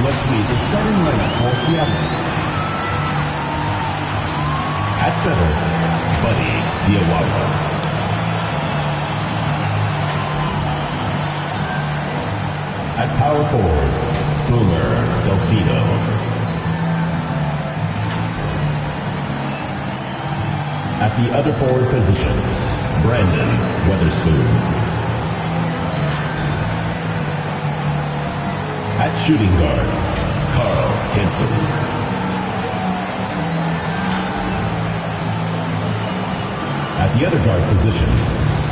Let's meet the starting lineup for Seattle. At center, Buddy Diawara. At power forward, Boomer Delfino. At the other forward position, Brandon Weatherspoon. At shooting guard, Carl Henson. At the other guard position,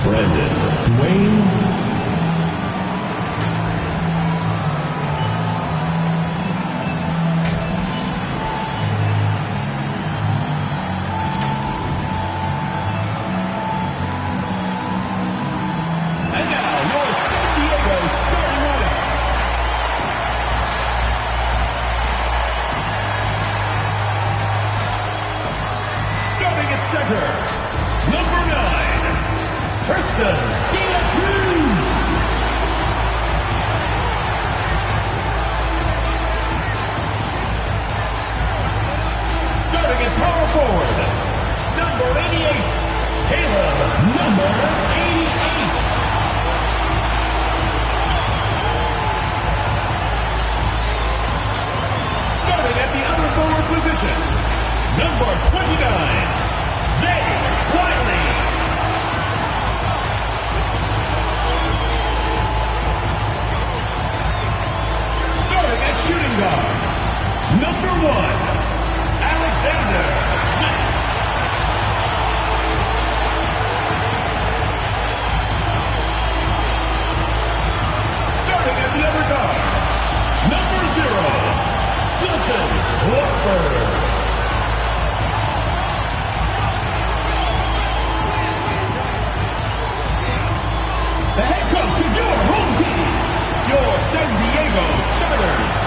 Brandon Dwayne. And now, your San Diego starting lineup. Starting at center, number 9, Tristan De La Cruz. Starting at power forward, number 88, Caleb, number 88. Starting at the other forward position, number 29, Zay Wiley. Starting at shooting guard, number 1, Alexander Smith. Starting at the other guard, number 0, Wilson Walker. The head coach of your home team, your San Diego Starters.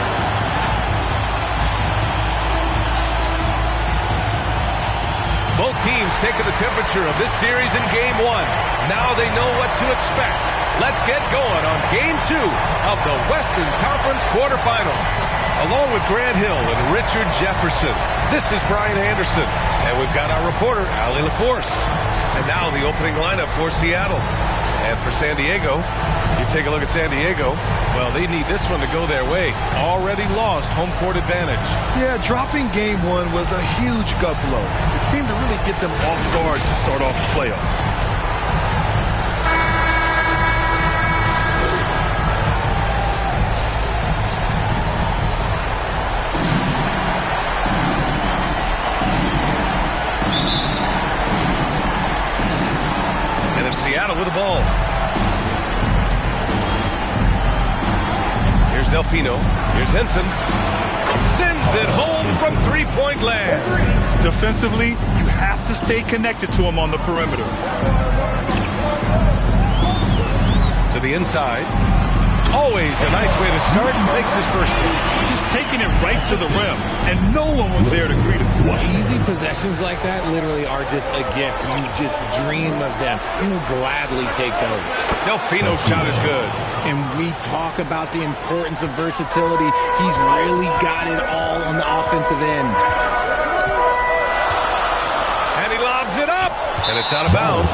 Both teams taking the temperature of this series in Game 1. Now they know what to expect. Let's get going on Game 2 of the Western Conference quarterfinal. Along with Grant Hill and Richard Jefferson, this is Brian Anderson. And we've got our reporter, Ali LaForce. And now the opening lineup for Seattle. And for San Diego, you take a look at San Diego. Well, they need this one to go their way. Already lost home court advantage. Yeah, dropping Game 1 was a huge gut blow. It seemed to really get them off guard to start off the playoffs. Seattle with the ball. Here's Delfino. Here's Henson. Sends it home from three-point land. Defensively, you have to stay connected to him on the perimeter. To the inside. Always a nice way to start. Makes his first one. Just taking it right to the rim, and no one was there to greet him. Easy possessions like that literally are just a gift. You just dream of them. He'll gladly take those. Delfino's shot is good. And we talk about the importance of versatility. He's really got it all on the offensive end. And he lobs it up. And it's out of bounds.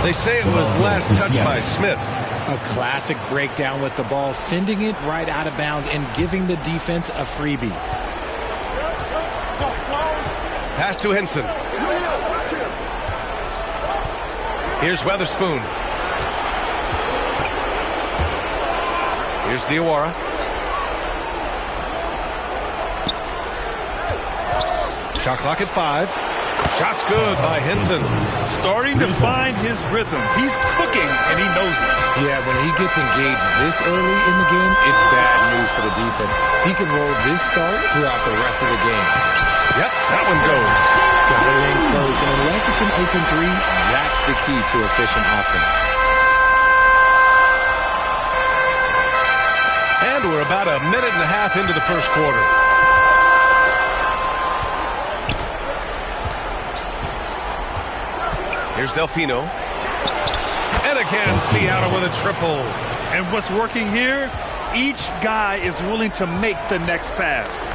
They say it was last touched by Smith. A classic breakdown with the ball, sending it right out of bounds and giving the defense a freebie. Pass to Henson. Here's Weatherspoon. Here's Diawara. Shot clock at 5. Shot's good by Henson. Starting to find his rhythm. He's cooking, and he knows it. Yeah, when he gets engaged this early in the game, it's bad news for the defense. He can roll this start throughout the rest of the game. Yep, that one goes. Got to lane close, and unless it's an open three, that's the key to efficient offense. And we're about a minute and a half into the first quarter. Here's Delfino. And again, Seattle with a triple. And what's working here? Each guy is willing to make the next pass.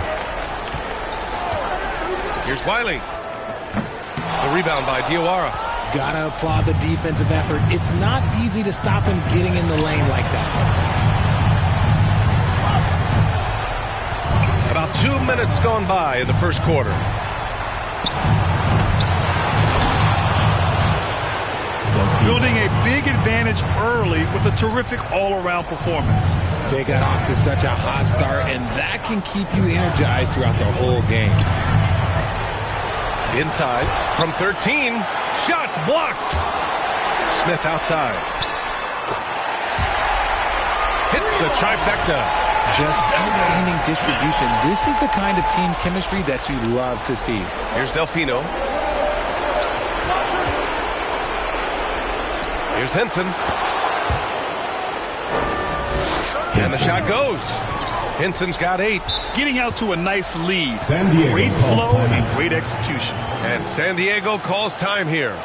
Here's Wiley. The rebound by Diawara. Gotta applaud the defensive effort. It's not easy to stop him getting in the lane like that. About 2 minutes gone by in the first quarter. Building a big advantage early with a terrific all-around performance. They got off to such a hot start, and that can keep you energized throughout the whole game. Inside from 13. Shots blocked. Smith outside. Hits the trifecta. Just outstanding distribution. This is the kind of team chemistry that you love to see. Here's Delfino. Here's Henson. And the shot goes. Henson's got 8. Getting out to a nice lead. San Diego great calls flow time. and great execution. And San Diego calls time here.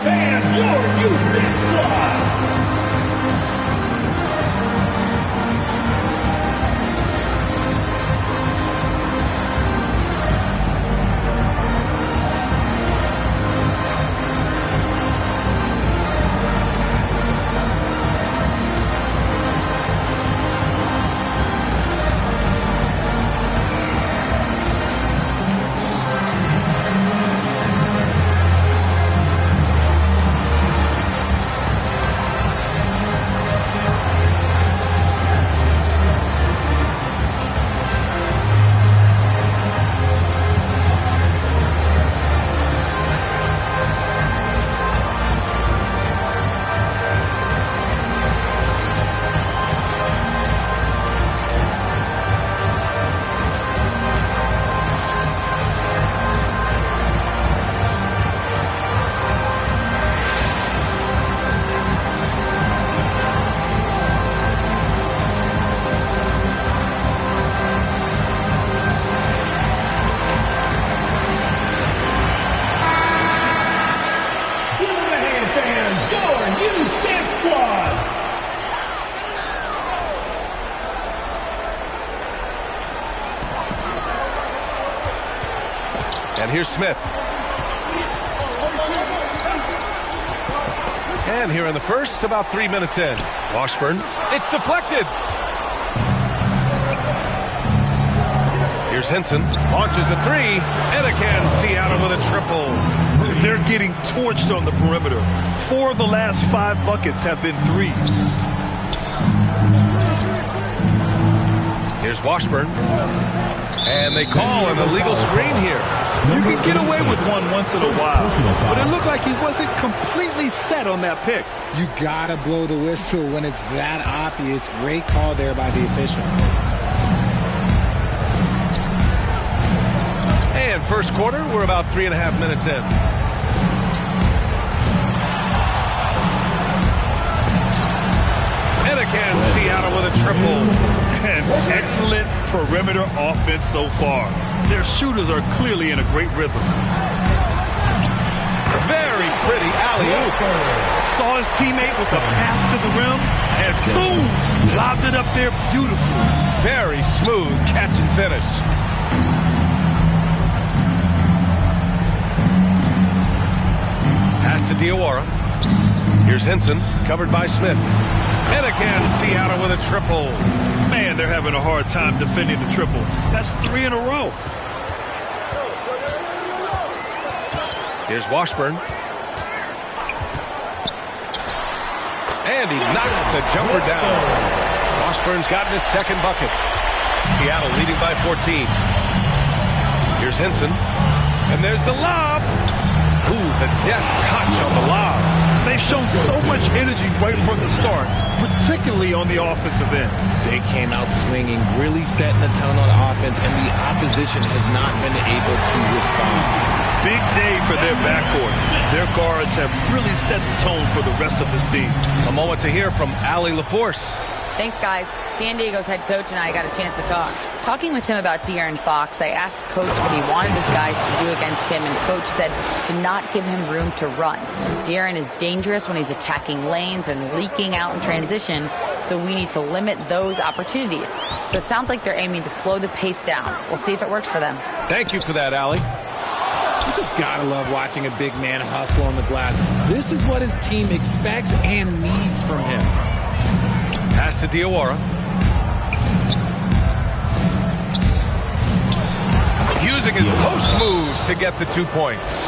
And your Houston squad. And here's Smith. And here in the first, about 3 minutes in. Washburn. It's deflected. Here's Henson. Launches a 3. Etienne Seattle with a triple. They're getting torched on the perimeter. 4 of the last 5 buckets have been threes. Here's Washburn. And they call an illegal screen here. You can get away with one once in a while, but it looked like he wasn't completely set on that pick. You gotta blow the whistle when it's that obvious. Great call there by the official. And first quarter, we're about 3.5 minutes in. Etienne Seattle with a triple. And excellent perimeter offense so far. Their shooters are clearly in a great rhythm. Very pretty alley-oop. Saw his teammate with a path to the rim, and boom! Lobbed it up there beautifully. Very smooth catch and finish. Pass to Diawara. Here's Henson, covered by Smith. Etienne Seattle with a triple. Man, they're having a hard time defending the triple. That's 3 in a row. Here's Washburn. And he knocks the jumper down. Washburn's gotten his second bucket. Seattle leading by 14. Here's Henson. And there's the lob. Ooh, the deft touch on the lob. They've shown so much energy right from the start, particularly on the offensive end. They came out swinging, really setting the tone on offense, and the opposition has not been able to respond. Big day for their backcourt. Their guards have really set the tone for the rest of this team. A moment to hear from Allie LaForce. Thanks, guys. San Diego's head coach and I got a chance to talk. Talking with him about De'Aaron Fox, I asked Coach what he wanted his guys to do against him, and Coach said to not give him room to run. De'Aaron is dangerous when he's attacking lanes and leaking out in transition, so we need to limit those opportunities. So it sounds like they're aiming to slow the pace down. We'll see if it works for them. Thank you for that, Allie. You just gotta love watching a big man hustle on the glass. This is what his team expects and needs from him. Pass to Diawara. Using his post moves to get the 2 points.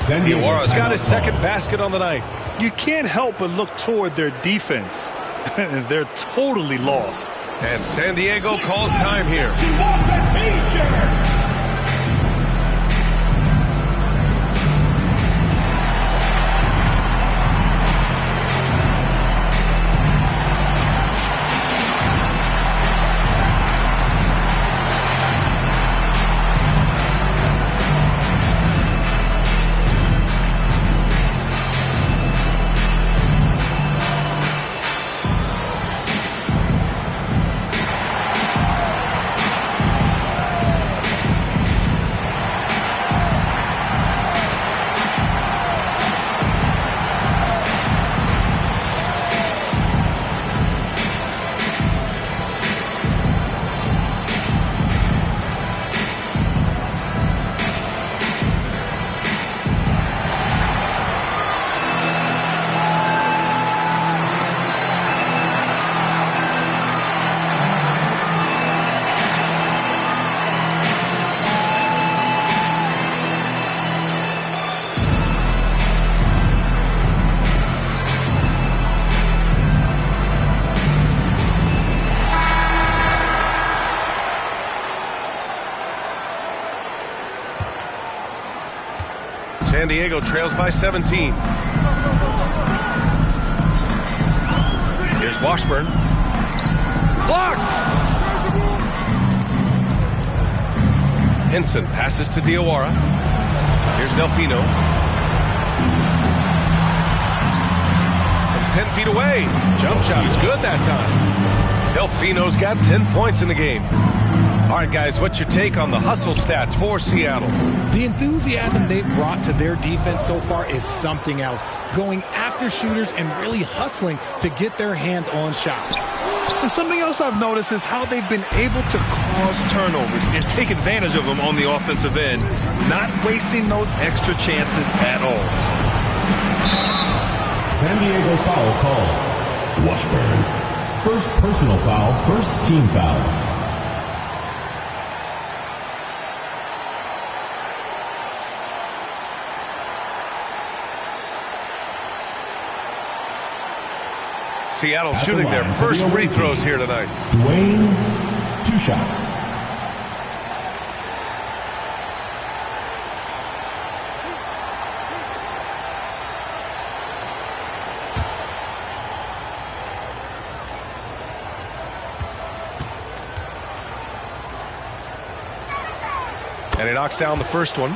Diawara's got his second basket on the night. You can't help but look toward their defense. They're totally lost. And San Diego calls time here. She wants a T-shirt. San Diego trails by 17. Here's Washburn. Blocked! Henson passes to Diawara. Here's Delfino. From 10 feet away. Jump shot is good that time. Delfino's got 10 points in the game. All right, guys, what's your take on the hustle stats for Seattle? The enthusiasm they've brought to their defense so far is something else. Going after shooters and really hustling to get their hands on shots. And something else I've noticed is how they've been able to cause turnovers and take advantage of them on the offensive end, not wasting those extra chances at all. San Diego foul call. Washburn. First personal foul, first team foul. Seattle shooting their first free throws here tonight. Dwayne, 2 shots. And he knocks down the first one.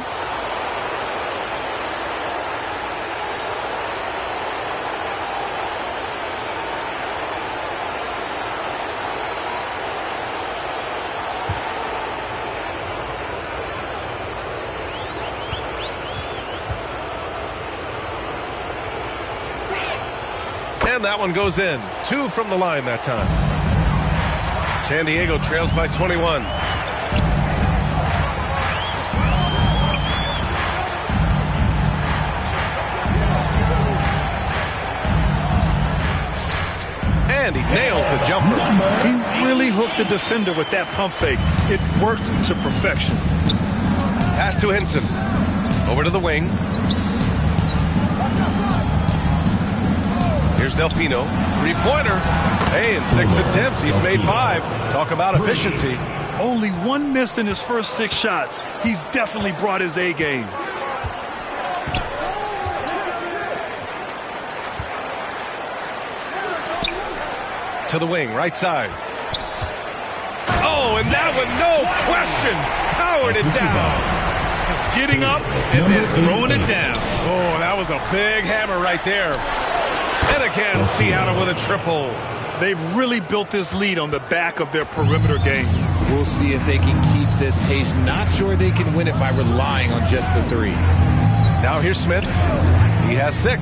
And that one goes in. 2 from the line that time. San Diego trails by 21. And he nails the jumper. He really hooked the defender with that pump fake. It worked to perfection. Pass to Henson. Over to the wing. Here's Delfino. 3-pointer. Hey, in 6 attempts, he's made 5. Talk about efficiency. Only 1 missed in his first 6 shots. He's definitely brought his A game. To the wing, right side. Oh, and that one, no question, powered it down. Getting up and then throwing it down. Oh, that was a big hammer right there. And again, Seattle with a triple. They've really built this lead on the back of their perimeter game. We'll see if they can keep this pace. Not sure they can win it by relying on just the three. Now here's Smith. He has 6.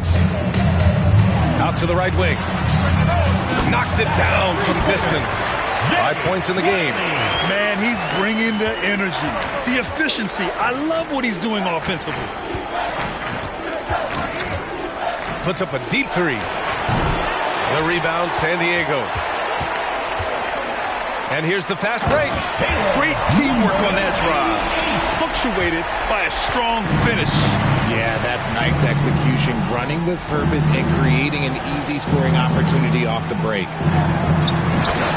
Out to the right wing. Knocks it down from distance. 5 points in the game. Man, he's bringing the energy, the efficiency. I love what he's doing offensively. Puts up a deep 3. The rebound, San Diego. And here's the fast break. Great teamwork on that drive. Punctuated by a strong finish. Yeah, that's nice execution, running with purpose and creating an easy scoring opportunity off the break.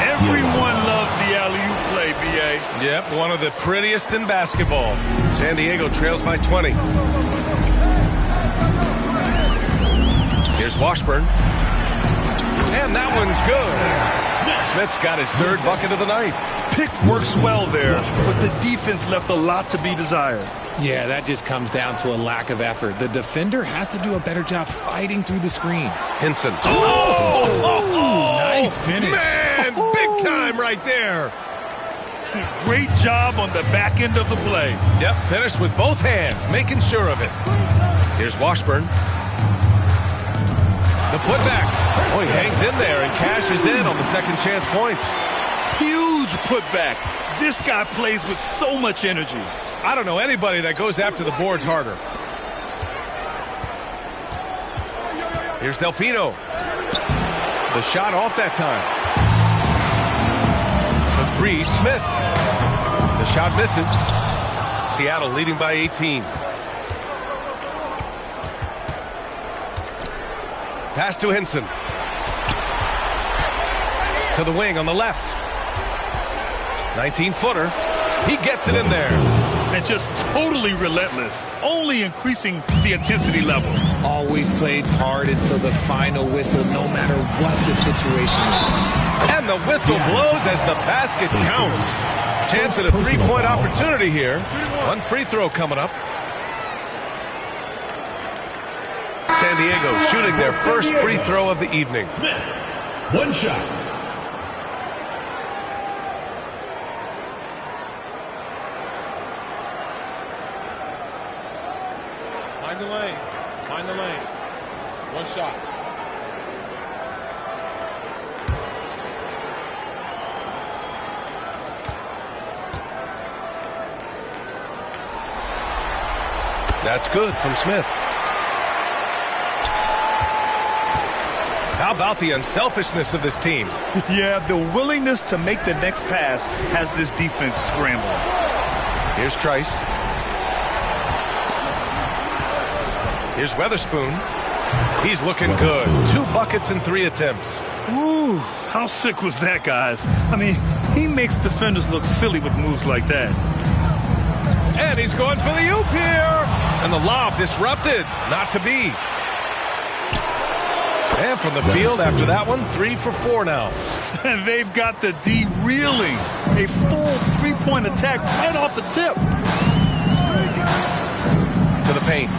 Everyone loves the alley-oop play, B.A. Yep, one of the prettiest in basketball. San Diego trails by 20. Here's Washburn. And that one's good. Smith's got his 3rd bucket of the night. Pick works well there, but the defense left a lot to be desired. Yeah, that just comes down to a lack of effort. The defender has to do a better job fighting through the screen. Hinson. Nice finish. Man, big time right there. Great job on the back end of the play. Yep, finished with both hands, making sure of it. Here's Washburn. The putback. Oh, he hangs in there and cashes in on the second chance points. Huge putback. This guy plays with so much energy. I don't know anybody that goes after the boards harder. Here's Delfino. The shot off that time. The 3, Smith. The shot misses. Seattle leading by 18. Pass to Hinson. To the wing on the left. 19-footer. He gets it in there. And just totally relentless, only increasing the intensity level. Always plays hard until the final whistle, no matter what the situation is. And the whistle blows as the basket counts. Chance at a 3-point opportunity here. One free throw coming up. San Diego shooting their first free throw of the evening. Smith, 1 shot. Mind the lanes. Mind the lanes. 1 shot. That's good from Smith. How about the unselfishness of this team? Yeah, the willingness to make the next pass has this defense scrambling. Here's Trice. Here's Weatherspoon. He's looking good. 2 buckets in 3 attempts. Ooh, how sick was that, guys? I mean, he makes defenders look silly with moves like that. And he's going for the oop here. And the lob disrupted. Not to be. And from the field after that one, 3 for 4 now. And they've got the D reeling. A full 3-point attack right off the tip. To the paint.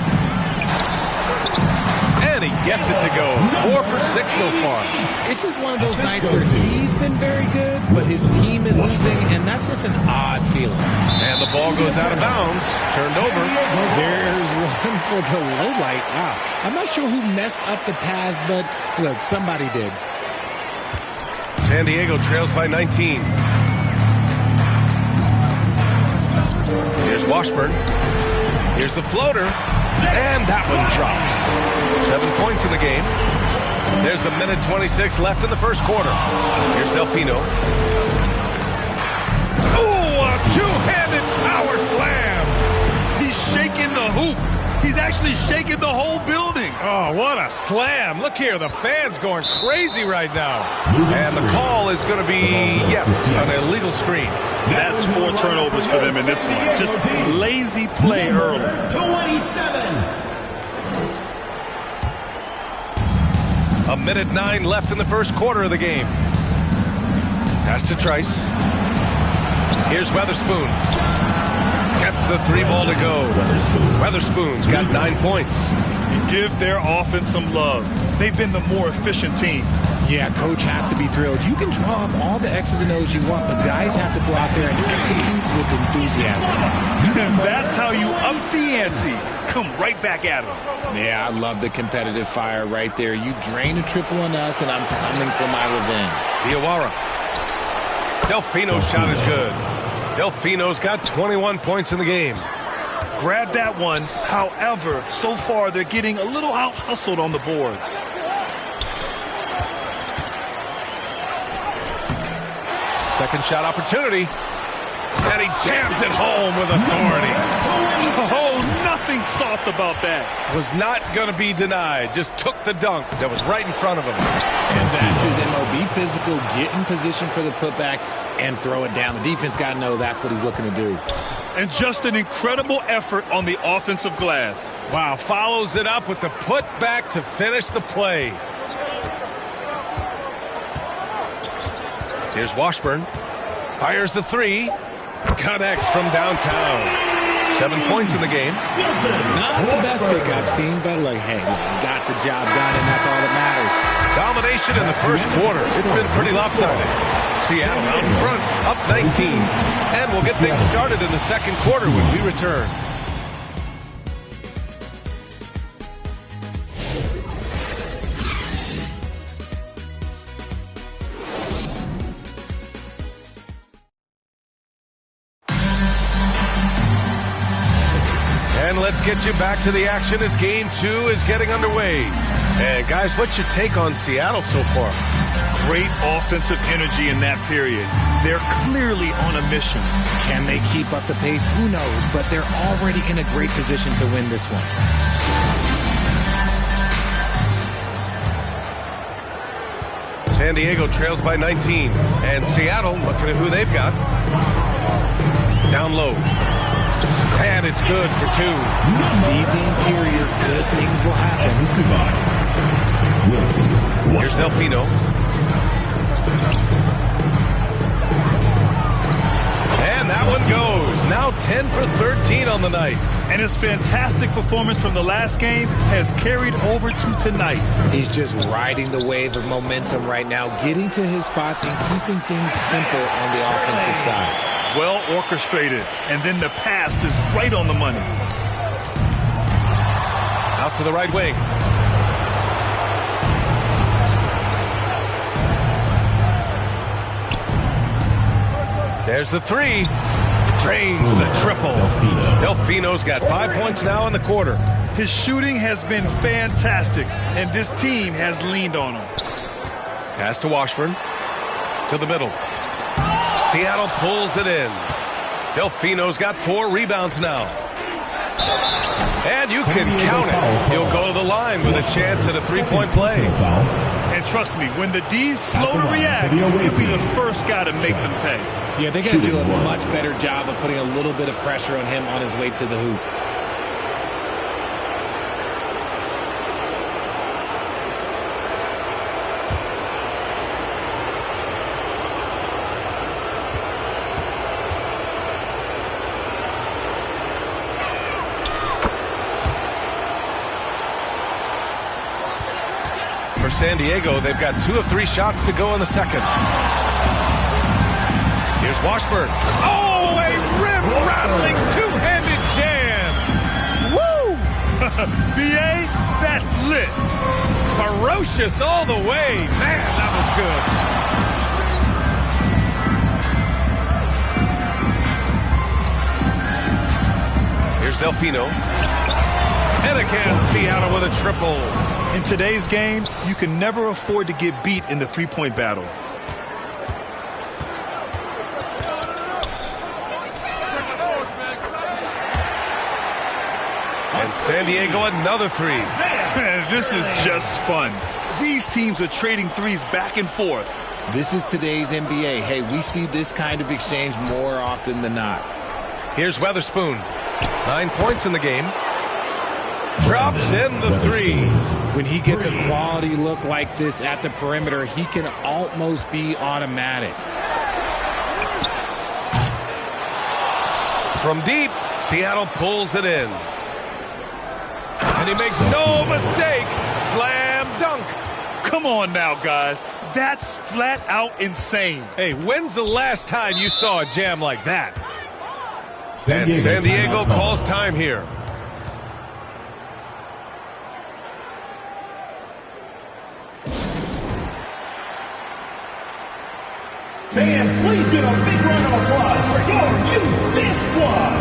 And he gets it to go. 4 for 6 so far. It's just one of those nights where he's been very good, but his team is losing, and that's just an odd feeling. And the ball goes out of bounds. Turned over. Well, there's one for the low light. Wow. I'm not sure who messed up the pass, but look, somebody did. San Diego trails by 19. Here's Washburn. Here's the floater. And that one drops. 7 points in the game. There's a minute 26 left in the first quarter. Here's Delfino. Oh, a two-handed power slam. He's shaking the hoop. He's actually shaking the whole building. Oh, what a slam. Look here, the fans going crazy right now. And the call is going to be, yes, an illegal screen. That's 4 turnovers for them in this one. Just lazy play early. 27. A minute 9 left in the first quarter of the game. Pass to Trice. Here's Weatherspoon. Gets the 3 ball to go. Weatherspoon's got 9 points. Give their offense some love. They've been the more efficient team. Yeah, coach has to be thrilled. You can draw up all the X's and O's you want, but guys have to go out there and execute with enthusiasm. That's how you up the ante. Come right back at him. Yeah, I love the competitive fire right there. You drain a triple on us, and I'm coming for my revenge. Diawara. Delfino's shot is good. Delfino's got 21 points in the game. Grab that one. However, so far they're getting a little out-hustled on the boards. Second shot opportunity. And he jams it home with authority. Oh, nothing soft about that. Was not going to be denied. Just took the dunk that was right in front of him. And that's his MO. Be physical, get in position for the putback, and throw it down. The defense got to know that's what he's looking to do. And just an incredible effort on the offensive glass. Wow, follows it up with the putback to finish the play. Here's Washburn. Fires the three. Connects from downtown. 7 points in the game. Not the best pick I've seen, but like, hey, got the job done, and that's all that matters. Domination in the first quarter. It's been pretty lopsided. Seattle out in front, up 19. And we'll get things started in the second quarter when we return. And let's get you back to the action as Game 2 is getting underway. And guys, what's your take on Seattle so far? Great offensive energy in that period. They're clearly on a mission. Can they keep up the pace? Who knows? But they're already in a great position to win this one. San Diego trails by 19. And Seattle looking at who they've got. Down low. And it's good for two. Feed the interior. Good things will happen. Here's Delfino. And that one goes. Now 10 for 13 on the night. And his fantastic performance from the last game has carried over to tonight. He's just riding the wave of momentum right now, getting to his spots and keeping things simple on the offensive side. Well orchestrated, and then the pass is right on the money. Out to the right wing. There's the three. Drains the triple. Delfino's got 5 points now in the quarter. His shooting has been fantastic, and this team has leaned on him. Pass to Washburn. To the middle. Seattle pulls it in. Delfino's got 4 rebounds now. And you can count it. He'll go to the line with a chance at a three-point play. And trust me, when the D's slow to react, he'll be the first guy to make them pay. Yeah, they got to do a much better job of putting a little bit of pressure on him on his way to the hoop. For San Diego, they've got 2 of 3 shots to go in the second. Here's Washburn. Oh, a rim-rattling two-handed jam. Woo! B.A., that's lit. Ferocious all the way. Man, that was good. Here's Delfino. And again, Seattle with a triple. In today's game, you can never afford to get beat in the three-point battle. And San Diego another three. Man, this is just fun. These teams are trading threes back and forth. This is today's NBA. Hey, we see this kind of exchange more often than not. Here's Weatherspoon. 9 points in the game. Drops in the three. When he gets a quality look like this at the perimeter, he can almost be automatic. From deep, Seattle pulls it in. And he makes no mistake. Slam dunk. Come on now, guys. That's flat out insane. Hey, when's the last time you saw a jam like that? San Diego calls time here. Fans, please give a big round of applause for your youth dance squad.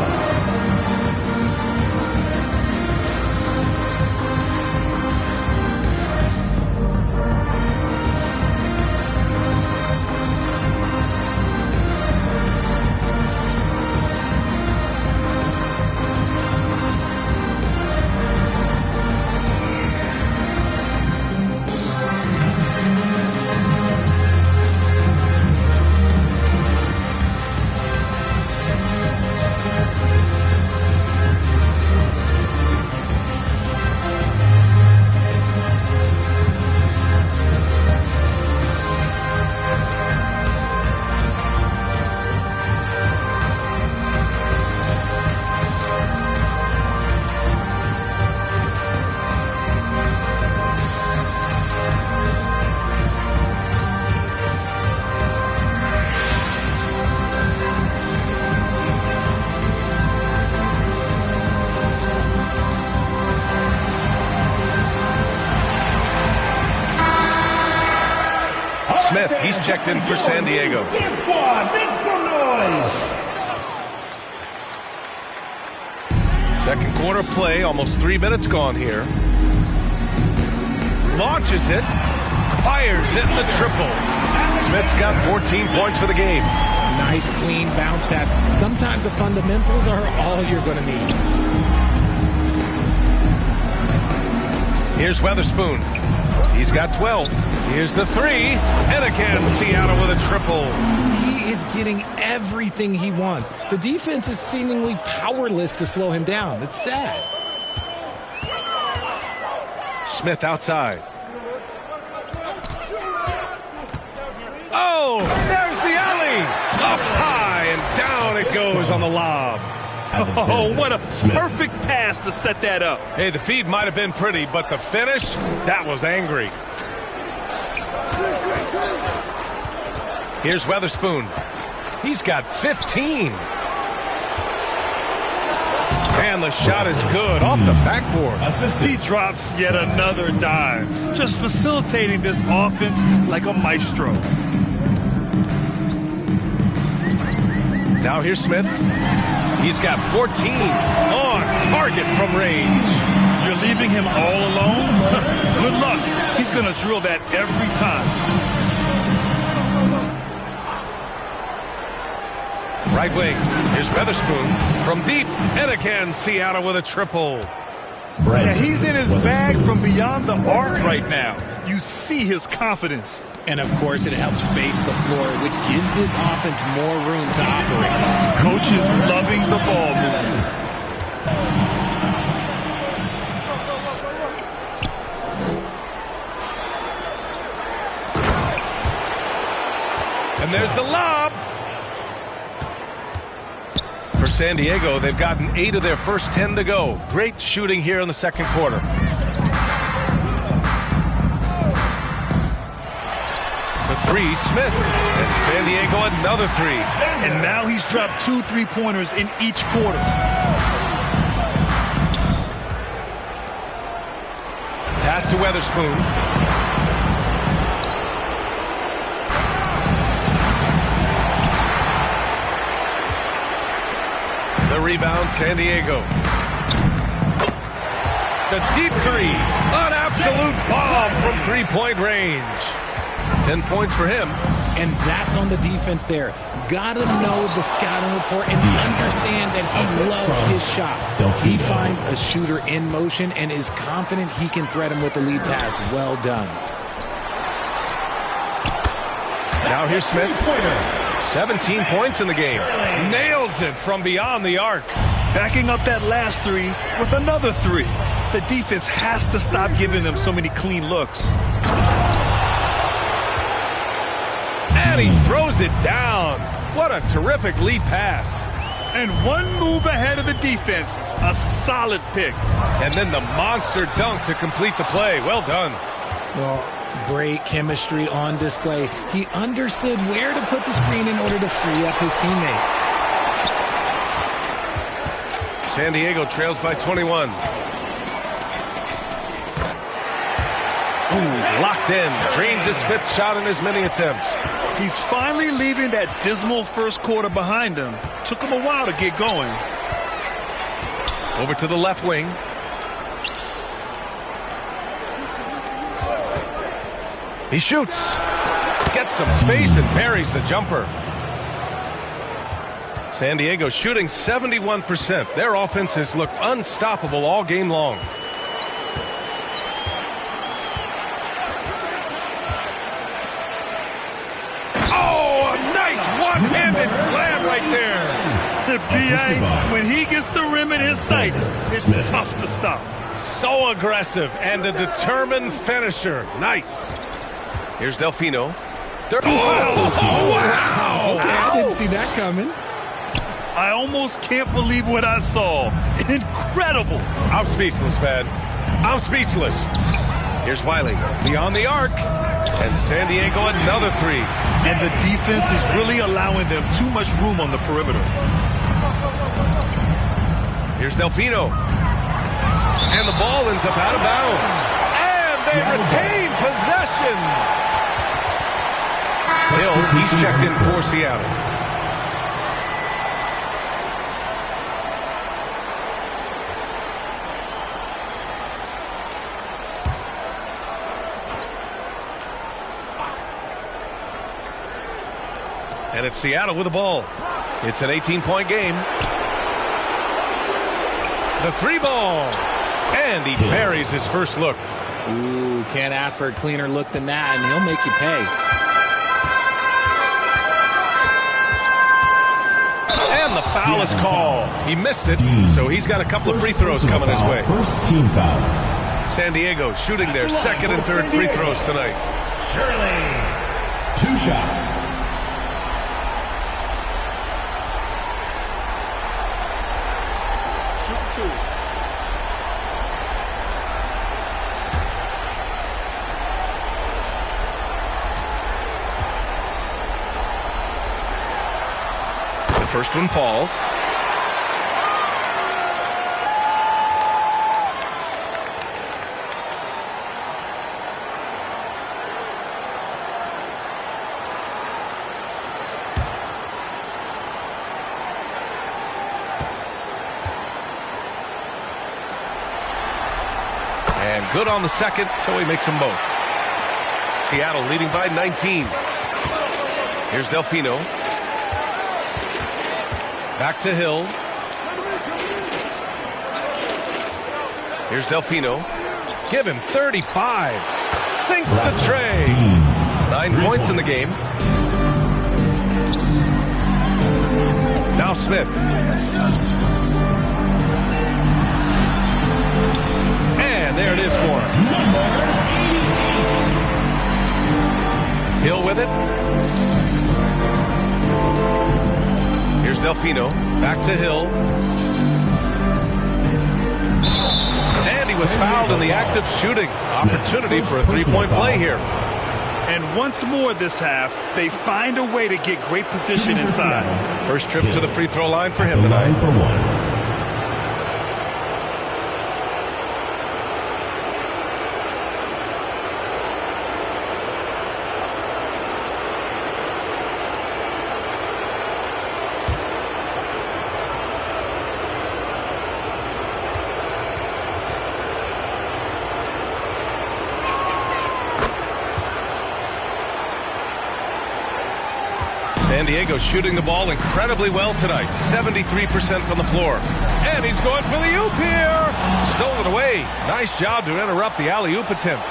Smith, he's checked in for San Diego. Dance squad, make some noise. Second quarter play, almost 3 minutes gone here. Launches it, fires it in the triple. Smith's got 14 points for the game. Nice, clean bounce pass. Sometimes the fundamentals are all you're going to need. Here's Weatherspoon. He's got 12. Here's the three. And again, Seattle with a triple. He is getting everything he wants. The defense is seemingly powerless to slow him down. It's sad. Smith outside. Oh, there's the alley. Up high and down it goes on the lob. Oh, what a perfect pass to set that up. Hey, the feed might have been pretty, but the finish, that was angry. Here's Weatherspoon. He's got 15. And the shot is good off the backboard. He drops yet another dime, just facilitating this offense like a maestro. Now here's Smith. He's got 14 on target from range. You're leaving him all alone? Good luck. He's going to drill that every time. Right wing. Here's Weatherspoon from deep. And again, Seattle with a triple. Yeah, he's in his bag from beyond the arc right now. You see his confidence. And, of course, it helps space the floor, which gives this offense more room to operate. Coach is loving the ball movement. And there's the lob. For San Diego, they've gotten 8 of their first 10 to go. Great shooting here in the second quarter. Three, Smith, and San Diego another three. And now he's dropped 2 3-pointers in each quarter. Pass to Weatherspoon. The rebound, San Diego. The deep three, an absolute bomb from three-point range. 10 points for him. And that's on the defense there. Gotta know the scouting report and understand that he loves his shot. He finds a shooter in motion and is confident he can thread him with the lead pass. Well done. Now here's Smith. 17 points in the game. Nails it from beyond the arc. Backing up that last three with another three. The defense has to stop giving them so many clean looks. And he throws it down. What a terrific lead pass. And one move ahead of the defense. A solid pick. And then the monster dunk to complete the play. Well done. Well, Great chemistry on display. He understood where to put the screen in order to free up his teammate. San Diego trails by 21. Ooh, he's locked in. Drains his 5th shot in as many attempts. He's finally leaving that dismal first quarter behind him. Took him a while to get going. Over to the left wing. He shoots. Gets some space and buries the jumper. San Diego shooting 71%. Their offense has looked unstoppable all game long. Oh, a nice one-handed slam right there. B.A., when he gets the rim in his sights, it's tough to stop. So aggressive and a determined finisher. Nice. Here's Delfino. Wow! Okay, I didn't see that coming. I almost can't believe what I saw. Incredible. I'm speechless, man. I'm speechless. Here's Wiley beyond the arc. And San Diego another 3. And the defense is really allowing them too much room on the perimeter. Here's Delfino. And the ball ends up out of bounds. And they retain possession. Hill, he's checked in for Seattle. And it's Seattle with the ball. It's an 18-point game. The 3-ball. And he buries his first look. Ooh, can't ask for a cleaner look than that, and he'll make you pay. And the foul is called. He missed it, so he's got a couple of free throws coming his way. First team foul. San Diego shooting their 2nd and 3rd free throws tonight. Shirley. 2 shots. Shoot 2. The first one falls. And good on the second, so he makes them both. Seattle leading by 19. Here's Delfino. Back to Hill. Here's Delfino. Give him 35. Sinks the tray. 9 points in the game. Now Smith. And there it is for him. Hill with it. Here's Delfino. Back to Hill. And he was fouled in the act of shooting. Opportunity for a 3-point play here. And once more this half, they find a way to get great position inside. First trip to the free throw line for him tonight. 9 for 1. San Diego shooting the ball incredibly well tonight. 73% from the floor. And he's going for the oop here. Stolen away. Nice job to interrupt the alley-oop attempt.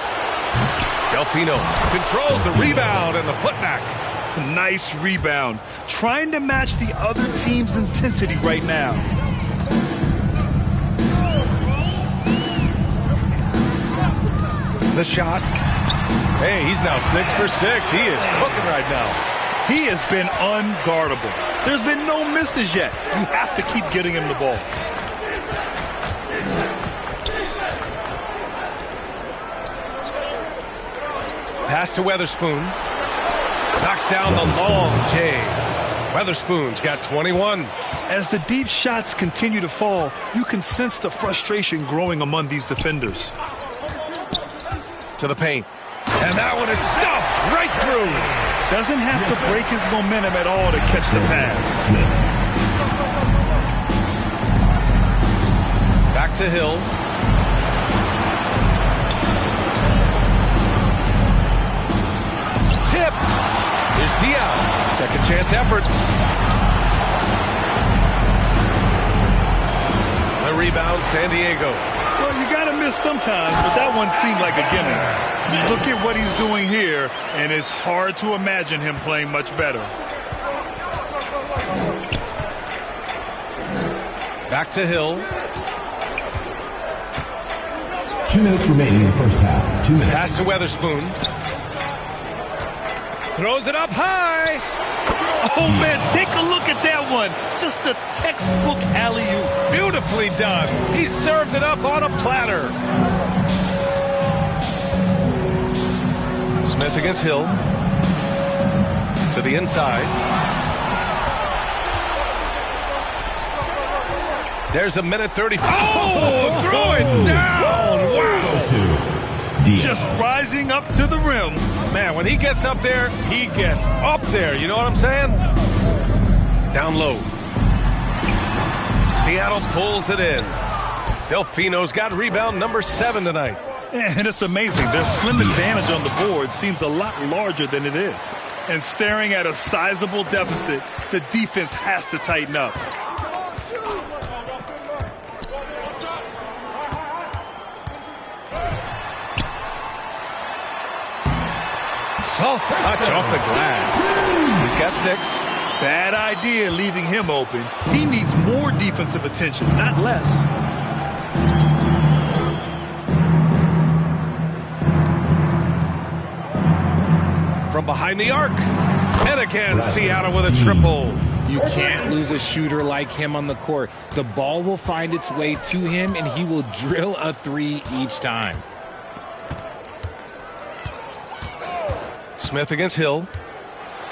Delfino controls the rebound and the putback. Nice rebound. Trying to match the other team's intensity right now. The shot. Hey, he's now 6 for 6. He is cooking right now. He has been unguardable. There's been no misses yet. You have to keep getting him the ball. Pass to Weatherspoon. Knocks down the long J. Weatherspoon's got 21. As the deep shots continue to fall, you can sense the frustration growing among these defenders. To the paint. And that one is stuffed right through. Doesn't have to break his momentum at all to catch the pass. Back to Hill. Tipped. Here's Diaz. Second chance effort. The rebound, San Diego. Well, you got to miss sometimes, but that one seemed like a gimme. Look at what he's doing here, and it's hard to imagine him playing much better. Back to Hill. 2 minutes remaining in the first half. 2 minutes. Pass to Weatherspoon. Throws it up high. Oh, man, take a look at that one. Just a textbook alley-oop. Beautifully done. He served it up on a platter. Smith against Hill. To the inside. There's a minute 30. Oh, throw it down. Wow. Just rising up to the rim. Man, when he gets up there, he gets up there. You know what I'm saying? Down low. Seattle pulls it in. Delfino's got rebound number 7 tonight. And it's amazing. Their slim advantage on the board seems a lot larger than it is. And staring at a sizable deficit, the defense has to tighten up. Soft touch off the glass. He's got 6. Bad idea leaving him open. He needs more defensive attention, not less. From behind the arc. And again, Seattle with a triple. You can't lose a shooter like him on the court. The ball will find its way to him, and he will drill a 3 each time. Smith against Hill.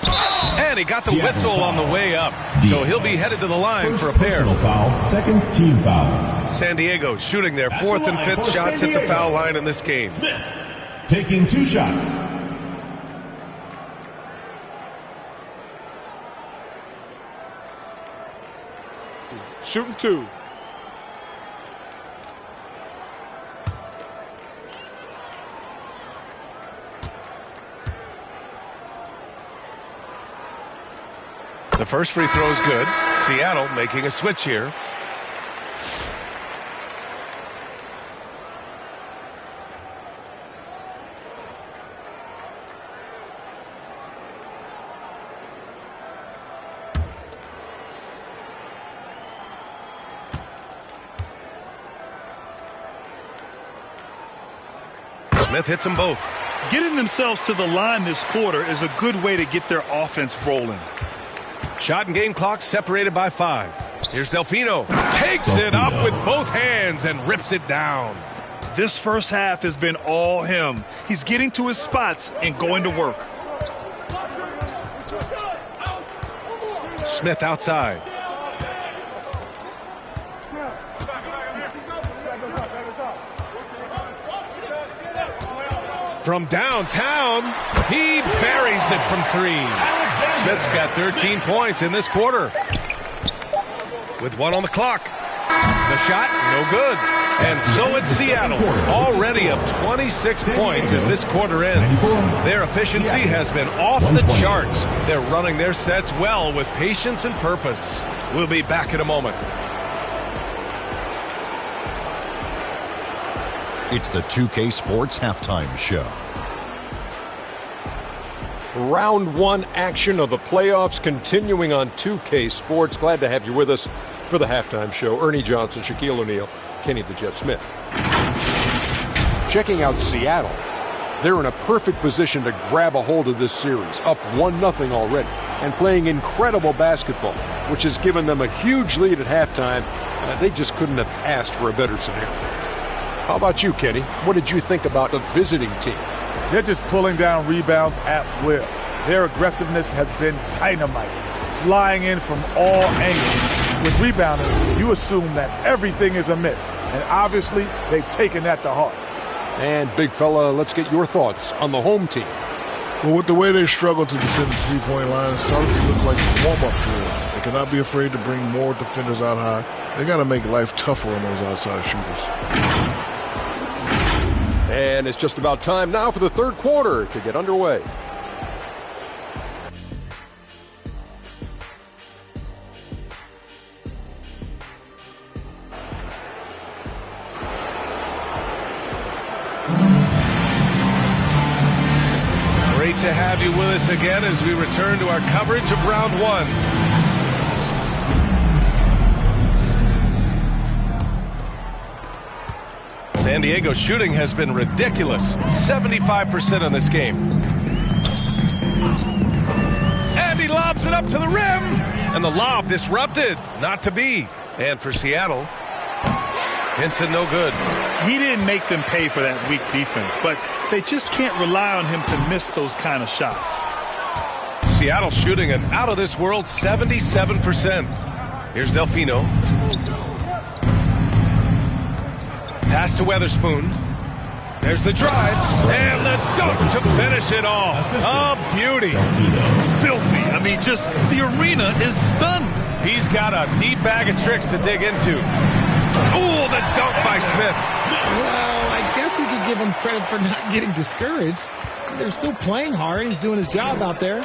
And he got the whistle on the way up. So he'll be headed to the line for a pair. Foul, second team foul. San Diego shooting their 4th and 5th shots at the foul line in this game. Smith taking 2 shots. Shooting 2. The first free throw is good. Seattle making a switch here. Smith hits them both. Getting themselves to the line this quarter is a good way to get their offense rolling. Shot and game clock separated by 5. Here's Delfino. Takes it up with both hands and rips it down. This first half has been all him. He's getting to his spots and going to work. Smith outside. From downtown, he buries it from 3. Smith's got 13 points in this quarter. With 1 on the clock. The shot, no good. And so it's Seattle, already up 26 points as this quarter ends. Their efficiency has been off the charts. They're running their sets well with patience and purpose. We'll be back in a moment. It's the 2K Sports Halftime Show. Round 1 action of the playoffs continuing on 2K Sports. Glad to have you with us for the halftime show. Ernie Johnson, Shaquille O'Neal, Kenny the Jet Smith. Checking out Seattle. They're in a perfect position to grab a hold of this series, up 1-0 already, and playing incredible basketball, which has given them a huge lead at halftime. They just couldn't have asked for a better scenario. How about you, Kenny? What did you think about the visiting team? They're just pulling down rebounds at will. Their aggressiveness has been dynamite, flying in from all angles. With rebounding, you assume that everything is amiss, and obviously they've taken that to heart. And big fella, let's get your thoughts on the home team. Well, with the way they struggle to defend the three-point line, it's starting to look like warm-up drills. They cannot be afraid to bring more defenders out high. They got to make life tougher on those outside shooters. And it's just about time now for the third quarter to get underway. Great to have you with us again as we return to our coverage of round one. San Diego's shooting has been ridiculous. 75% in this game. And he lobs it up to the rim. And the lob disrupted. Not to be. And for Seattle, Hinson no good. He didn't make them pay for that weak defense, but they just can't rely on him to miss those kind of shots. Seattle shooting an out-of-this-world 77%. Here's Delfino. Pass to Weatherspoon. There's the drive. And the dunk to finish it off. A beauty. Filthy. I mean, just the arena is stunned. He's got a deep bag of tricks to dig into. Oh, the dunk by Smith. Well, I guess we could give him credit for not getting discouraged. They're still playing hard. He's doing his job out there.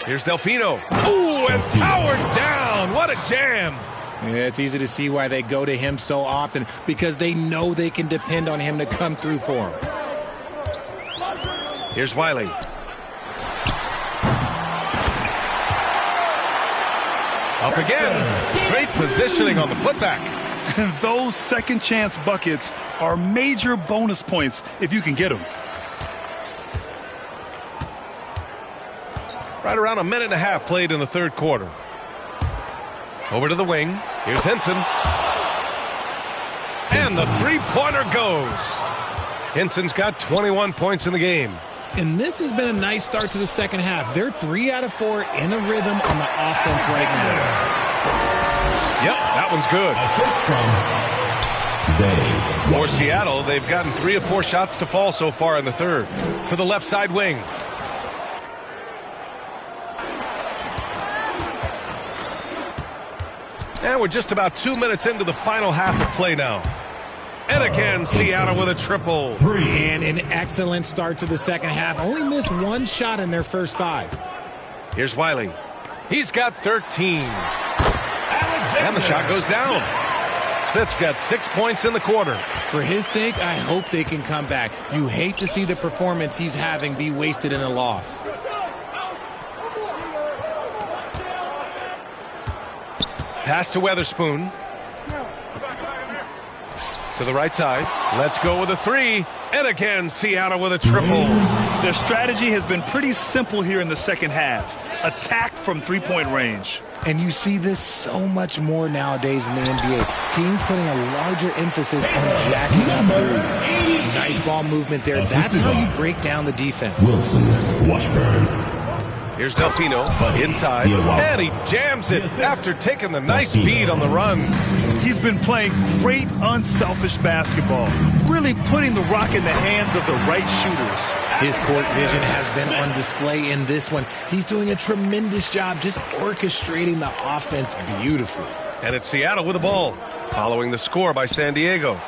Here's Delfino. Ooh, and powered down. What a jam. Yeah, it's easy to see why they go to him so often, because they know they can depend on him to come through for them. Here's Wiley. Up again. Great positioning on the putback. And those second chance buckets are major bonus points if you can get them. Right around a minute and a half played in the third quarter. Over to the wing. Here's Hinson. And the three-pointer goes. Hinson's got 21 points in the game. And this has been a nice start to the second half. They're 3 out of 4 in a rhythm on the offense right now. Yep, that one's good. Assist from Zay. For Seattle, they've gotten 3 of 4 shots to fall so far in the third. To the left side wing. And we're just about 2 minutes into the final half of play now. And again, Seattle with a triple. And an excellent start to the second half. Only missed 1 shot in their first 5. Here's Wiley. He's got 13. And the shot goes down. Smith's got 6 points in the quarter. For his sake, I hope they can come back. You hate to see the performance he's having be wasted in a loss. Pass to Weatherspoon. To the right side. Let's go with a 3. And again, Seattle with a triple. Their strategy has been pretty simple here in the second half. Attack from three-point range. And you see this so much more nowadays in the NBA. Team putting a larger emphasis on jacking up threes. Nice ball movement there. That's how you break down the defense. Wilson Washburn. Here's Delfino inside, and he jams it after taking the nice feed on the run. He's been playing great unselfish basketball, really putting the rock in the hands of the right shooters. His court vision has been on display in this one. He's doing a tremendous job just orchestrating the offense beautifully. And it's Seattle with the ball, following the score by San Diego.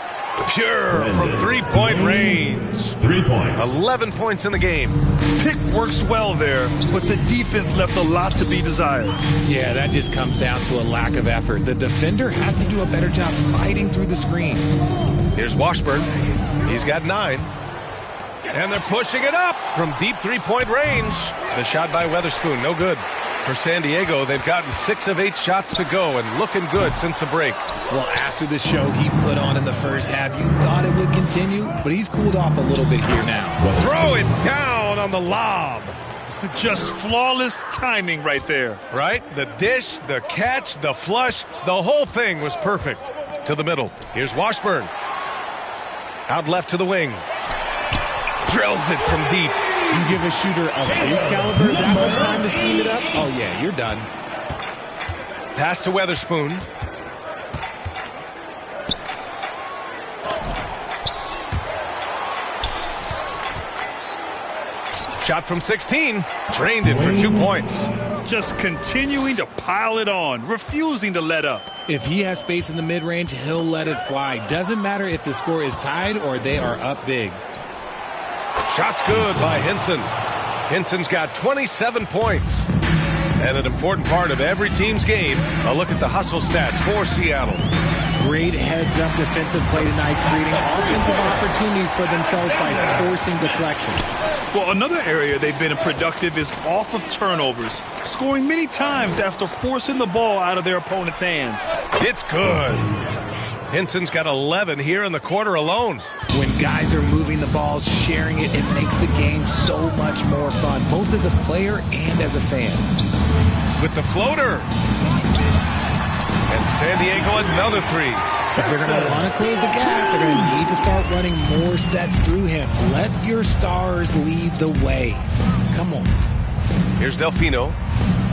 Pure from three-point range. 3 points. 11 points in the game. Pick works well there, but the defense left a lot to be desired. Yeah, that just comes down to a lack of effort. The defender has to do a better job fighting through the screen. Here's Washburn. He's got 9. And they're pushing it up from deep three-point range. The shot by Weatherspoon, no good. For San Diego, they've gotten 6 of 8 shots to go and looking good since the break. Well, after the show he put on in the first half, you thought it would continue, but he's cooled off a little bit here now. Throw it down on the lob. Just flawless timing right there. Right? The dish, the catch, the flush, the whole thing was perfect. To the middle. Here's Washburn. Out left to the wing. Drills it from deep. You give a shooter of this caliber that much time to seam it up, oh yeah, you're done. Pass to Weatherspoon. Shot from 16. Drained it for 2 points. Just continuing to pile it on, refusing to let up. If he has space in the mid-range, he'll let it fly. Doesn't matter if the score is tied or they are up big. Shot's good by Hinson. Hinson's got 27 points. And an important part of every team's game, a look at the hustle stats for Seattle. Great heads-up defensive play tonight, creating offensive opportunities for themselves by forcing deflections. Well, another area they've been productive is off of turnovers, scoring many times after forcing the ball out of their opponent's hands. It's good. Hinson's got 11 here in the quarter alone. When guys are moving the ball, sharing it, it makes the game so much more fun, both as a player and as a fan. With the floater. And San Diego another three. If they're going to want to close the gap, they're going to need to start running more sets through him. Let your stars lead the way. Come on. Here's Delfino.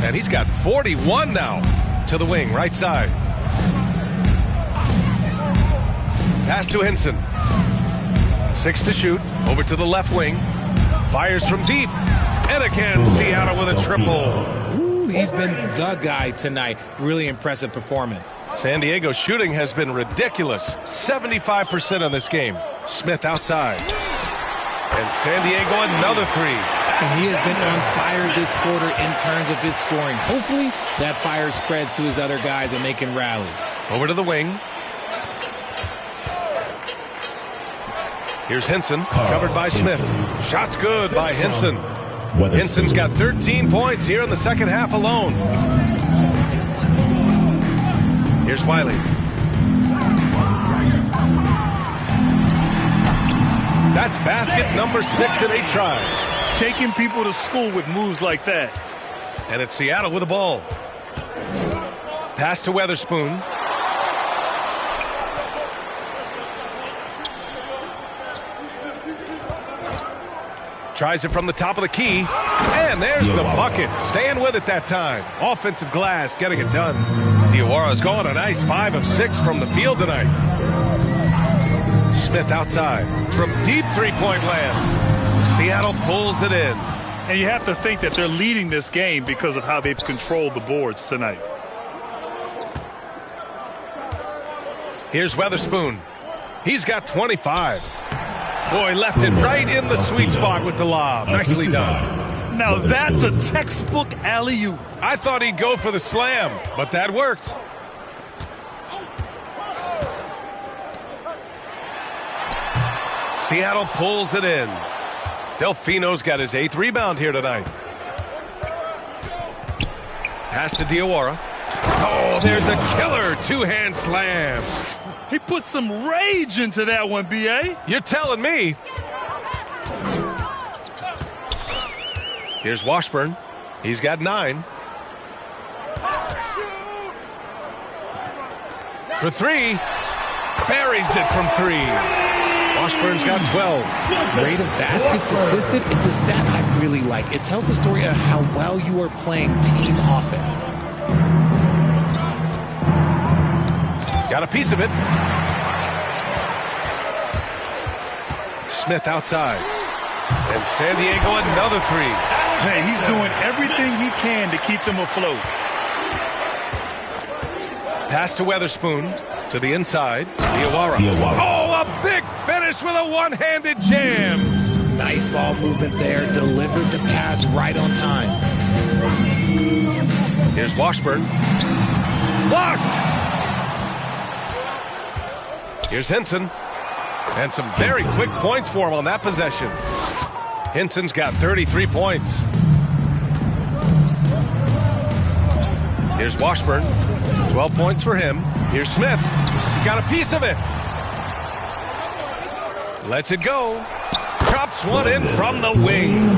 And he's got 41 now. To the wing, right side. Pass to Hinson. 6 to shoot. Over to the left wing. Fires from deep. And again, Seattle with a triple. He's been the guy tonight. Really impressive performance. San Diego's shooting has been ridiculous. 75% on this game. Smith outside. And San Diego another three. And he has been on fire this quarter in terms of his scoring. Hopefully that fire spreads to his other guys and they can rally. Over to the wing. Here's Hinson, covered by Smith. Shot's good by Hinson. Hinson's got 13 points here in the second half alone. Here's Wiley. That's basket number 6 in 8 tries. Taking people to school with moves like that. And it's Seattle with the ball. Pass to Weatherspoon. Tries it from the top of the key. And there's the bucket. Staying with it that time. Offensive glass, getting it done. Diawara's gone a nice 5 of 6 from the field tonight. Smith outside. From deep three-point land. Seattle pulls it in. And you have to think that they're leading this game because of how they've controlled the boards tonight. Here's Weatherspoon. He's got 25. Boy, left it right in the sweet spot with the lob. Nicely done. Now that's a textbook alley-oop. I thought he'd go for the slam, but that worked. Seattle pulls it in. Delfino's got his 8th rebound here tonight. Pass to Diawara. Oh, there's a killer 2-hand slam. He put some rage into that one, B.A. You're telling me. Here's Washburn. He's got 9. For 3. Buries it from 3. Washburn's got 12. Rate of baskets assisted, it's a stat I really like. It tells the story of how well you are playing team offense. Got a piece of it. Smith outside. And San Diego another 3. Hey, he's doing everything he can to keep them afloat. Pass to Weatherspoon. To the inside. Diawara. Oh, a big finish with a one-handed jam. Nice ball movement there. Delivered the pass right on time. Here's Washburn. Blocked. Here's Hinson. And some very quick points for him on that possession. Hinson's got 33 points. Here's Washburn. 12 points for him. Here's Smith. Got a piece of it. Lets it go. Drops one in from the wing.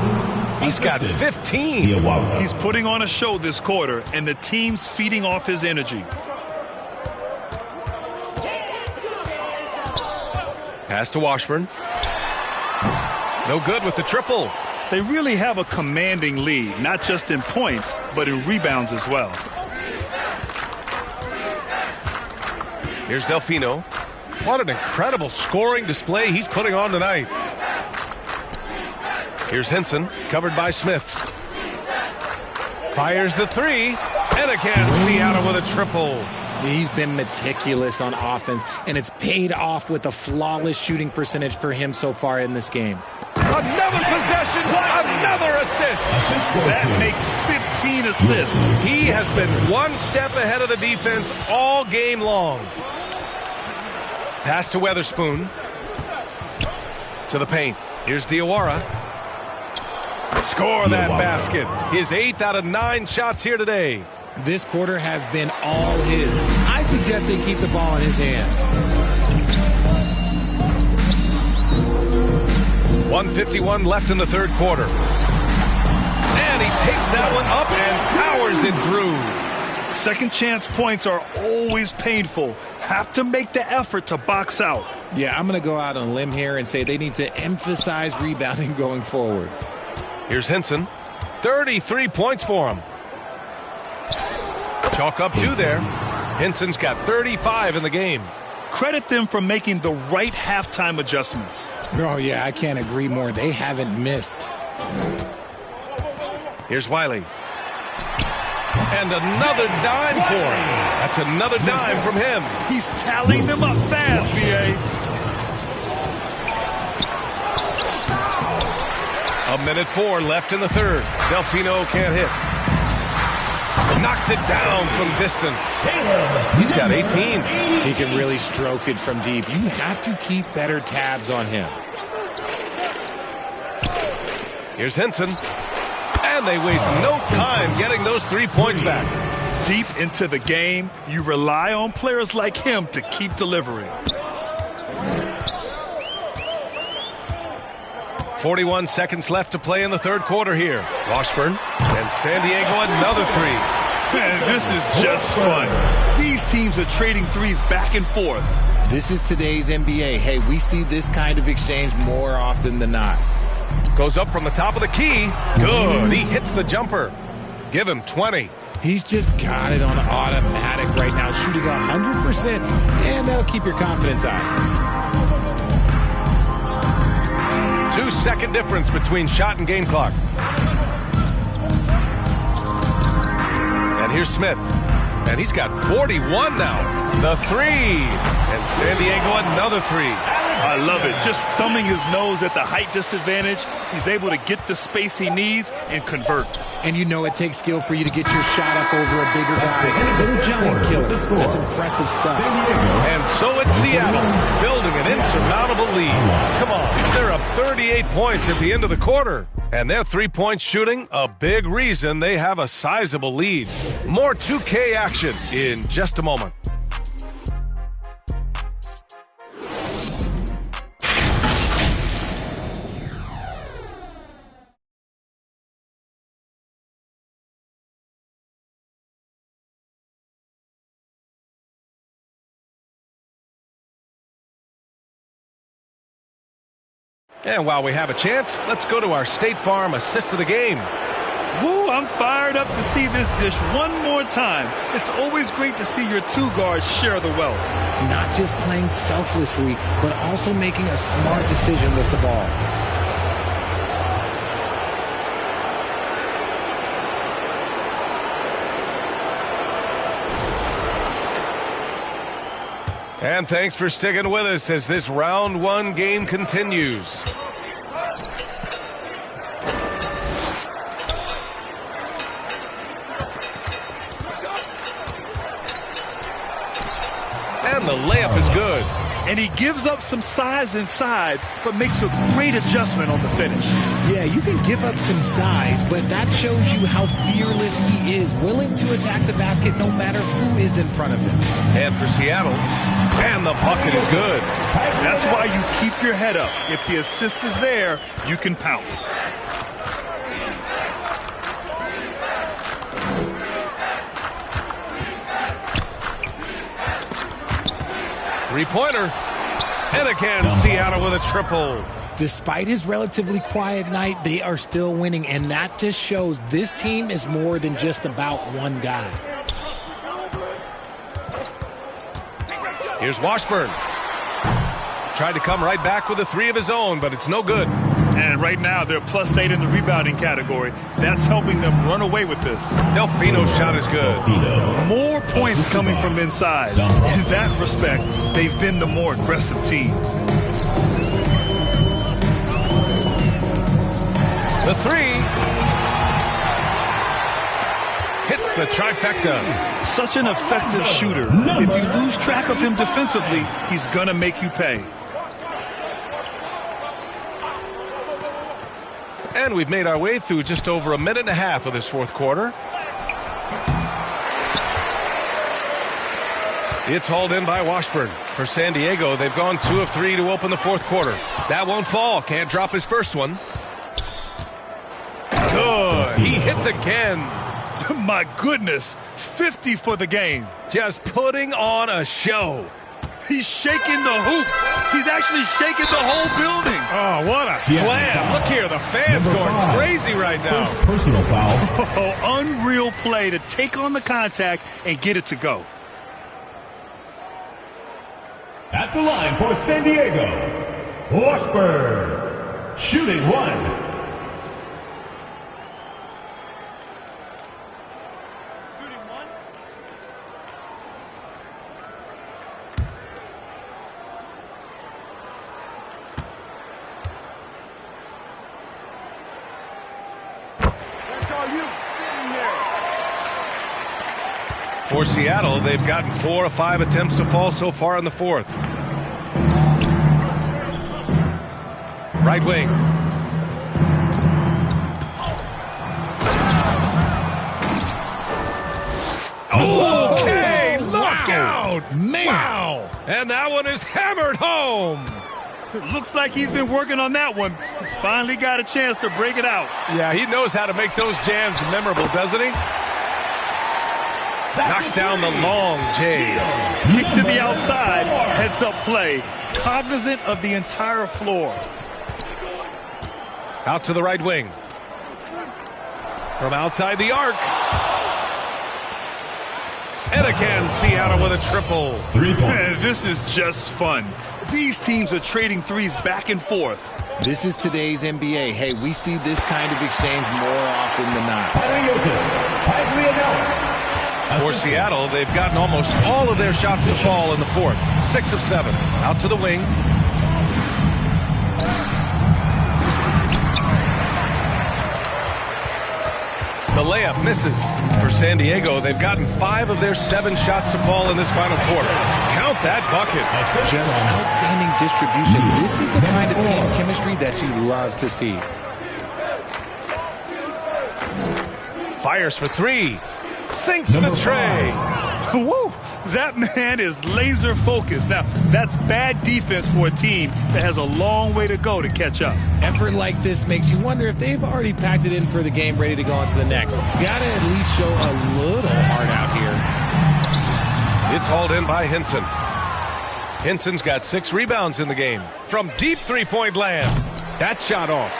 He's got 15. He's putting on a show this quarter, and the team's feeding off his energy. Pass to Washburn. No good with the triple. They really have a commanding lead, not just in points, but in rebounds as well. Here's Delfino. What an incredible scoring display he's putting on tonight. Here's Henson, covered by Smith. Fires the three, and again, Seattle with a triple. He's been meticulous on offense, and it's paid off with a flawless shooting percentage for him so far in this game. Another possession, another assist. That makes 15 assists. He has been one step ahead of the defense all game long. Pass to Weatherspoon. To the paint. Here's Diawara. Score that basket. His 8th out of 9 shots here today. This quarter has been all his. I suggest they keep the ball in his hands. 1:51 left in the third quarter. And he takes that one up and powers it through. Second chance points are always painful. Have to make the effort to box out. Yeah, I'm going to go out on a limb here and say they need to emphasize rebounding going forward. Here's Henson. 33 points for him. Chalk up 2 there. Henson's got 35 in the game. Credit them for making the right halftime adjustments. Oh, yeah, I can't agree more. They haven't missed. Here's Wiley. And another dime for him. That's another dime from him. He's tallying them up fast, VA. A minute 4 left in the third. Delfino can't hit. Knocks it down from distance. He's got 18. He can really stroke it from deep. You have to keep better tabs on him. Here's Henson. And they waste no time getting those 3 points back. Deep into the game, you rely on players like him to keep delivering. 41 seconds left to play in the third quarter here. Washburn and San Diego another 3. Man, this is just fun. These teams are trading threes back and forth. This is today's NBA. Hey, we see this kind of exchange more often than not. Goes up from the top of the key. Good. He hits the jumper. Give him 20. He's just got it on automatic right now, shooting 100%, and that'll keep your confidence high. 2-second difference between shot and game clock. And here's Smith. And he's got 41 now. The 3. And San Diego another 3. I love it. Just thumbing his nose at the height disadvantage. He's able to get the space he needs and convert. And you know it takes skill for you to get your shot up over a bigger guy. Little giant killer. That's impressive stuff. And so it's Seattle building an insurmountable lead. Come on, they're up 38 points at the end of the quarter. And their 3-point shooting, a big reason they have a sizable lead. More 2K action in just a moment. And while we have a chance, let's go to our State Farm assist of the game. Woo, I'm fired up to see this dish one more time. It's always great to see your 2 guards share the wealth. Not just playing selflessly, but also making a smart decision with the ball. And thanks for sticking with us as this round 1 game continues. And the layup is good. And he gives up some size inside, but makes a great adjustment on the finish. Yeah, you can give up some size, but that shows you how fearless he is, willing to attack the basket no matter who is in front of him. And for Seattle, and the bucket is good. That's why you keep your head up. If the assist is there, you can pounce. Three-pointer. And again, Seattle with a triple. Despite his relatively quiet night, they are still winning, and that just shows this team is more than just about one guy. Here's Washburn. Tried to come right back with a three of his own, but it's no good. And right now, they're +8 in the rebounding category. That's helping them run away with this. Delfino's shot is good. More points coming from inside. In that respect, they've been the more aggressive team. The three hits the trifecta. Such an effective shooter. If you lose track of him defensively, he's going to make you pay. And we've made our way through just over a minute and a half of this fourth quarter. It's hauled in by Washburn. For San Diego, they've gone 2 of 3 to open the fourth quarter. That won't fall. Can't drop his first one. Good. He hits again. My goodness. 50 for the game. Just putting on a show. He's shaking the hoop. He's actually shaking the whole building. Oh, what a slam. Look here. The fans going crazy right now. First personal foul. Oh, unreal play to take on the contact and get it to go. At the line for San Diego, Washburn. Shooting 1. For Seattle, they've gotten 4 of 5 attempts to fall so far in the fourth. Right wing. Okay, look out! Man. Wow! And that one is hammered home. It looks like he's been working on that one. Finally got a chance to break it out. Yeah, he knows how to make those jams memorable, doesn't he? Knocks down the long J. Kick to the outside, heads up play. Cognizant of the entire floor. Out to the right wing. From outside the arc. And again, Seattle with a triple. 3 points. Man, this is just fun. These teams are trading threes back and forth. This is today's NBA. Hey, we see this kind of exchange more often than not. For Seattle, they've gotten almost all of their shots to fall in the fourth. 6 of 7. Out to the wing. The layup misses. For San Diego, they've gotten 5 of their 7 shots to fall in this final quarter. Count that bucket. Just outstanding distribution. This is the kind of team chemistry that you love to see. Fires for 3. Sinks the tray. Woo! That man is laser focused. Now, that's bad defense for a team that has a long way to go to catch up. Effort like this makes you wonder if they've already packed it in for the game, ready to go on to the next. Gotta at least show a little heart out here. It's hauled in by Hinton. Hinton's got 6 rebounds in the game. From deep three-point land. That shot off.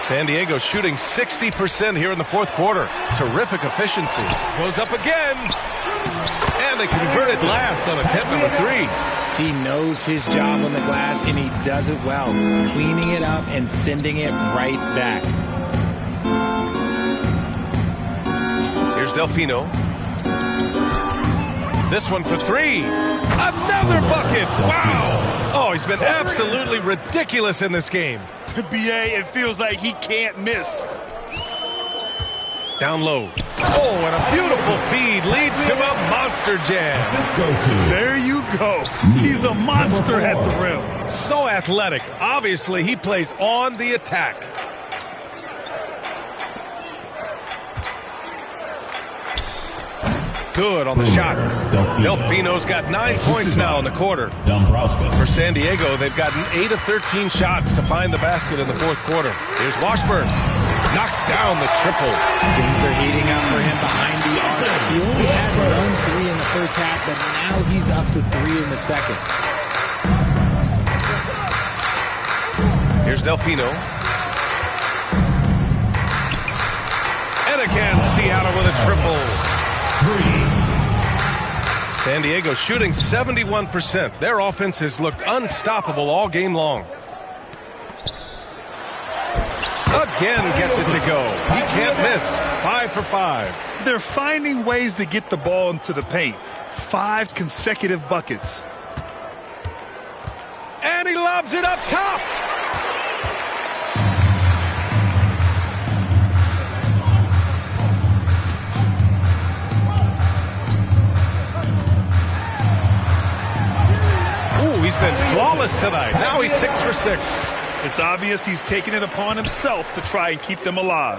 San Diego shooting 60% here in the fourth quarter. Terrific efficiency. Goes up again. And they converted last on attempt number 3. He knows his job on the glass, and he does it well. Cleaning it up and sending it right back. Here's Delfino. This one for 3. Another bucket. Wow. Oh, he's been absolutely ridiculous in this game. BA, it feels like he can't miss. Down low. Oh, and a beautiful feed leads to a monster jam. There you go. He's a monster at the rim. So athletic. Obviously, he plays on the attack. Good on the shot. Delfino's got 9 points now in the quarter. For San Diego, they've gotten 8 of 13 shots to find the basket in the fourth quarter. Here's Washburn. Knocks down the triple. Things are heating up for him behind the arc. He only had 1 3 in the first half, but now he's up to 3 in the second. Here's Delfino. And again, Seattle with a triple. 3. San Diego shooting 71%. Their offense has looked unstoppable all game long. Again gets it to go. He can't miss. 5 for 5. They're finding ways to get the ball into the paint. 5 consecutive buckets. And he lobs it up top. Ooh, he's been flawless tonight. Now he's 6 for 6. It's obvious he's taking it upon himself to try and keep them alive.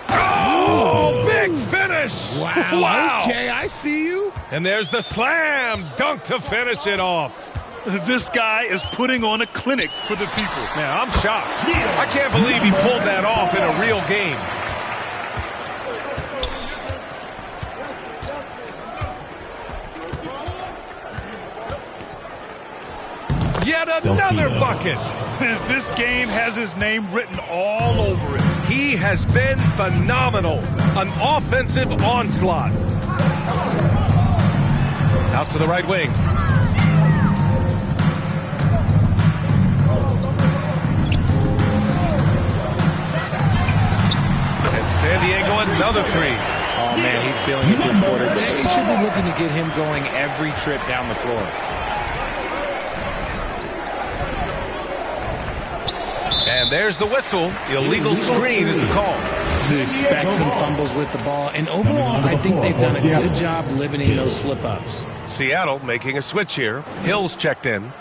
Oh, big finish. Wow. Okay, I see you. And there's the slam dunk to finish it off. This guy is putting on a clinic for the people. Man, I'm shocked. I can't believe he pulled that off in a real game. Yet another bucket. This game has his name written all over it. He has been phenomenal. An offensive onslaught. Out to the right wing. And San Diego another 3. Oh, man, he's feeling it this quarter. They should be looking to get him going every trip down the floor. And there's the whistle. Illegal screen is the call. He expects some fumbles with the ball. And overall, I think they've done a good job limiting those slip-ups. Seattle making a switch here. Hill's checked in.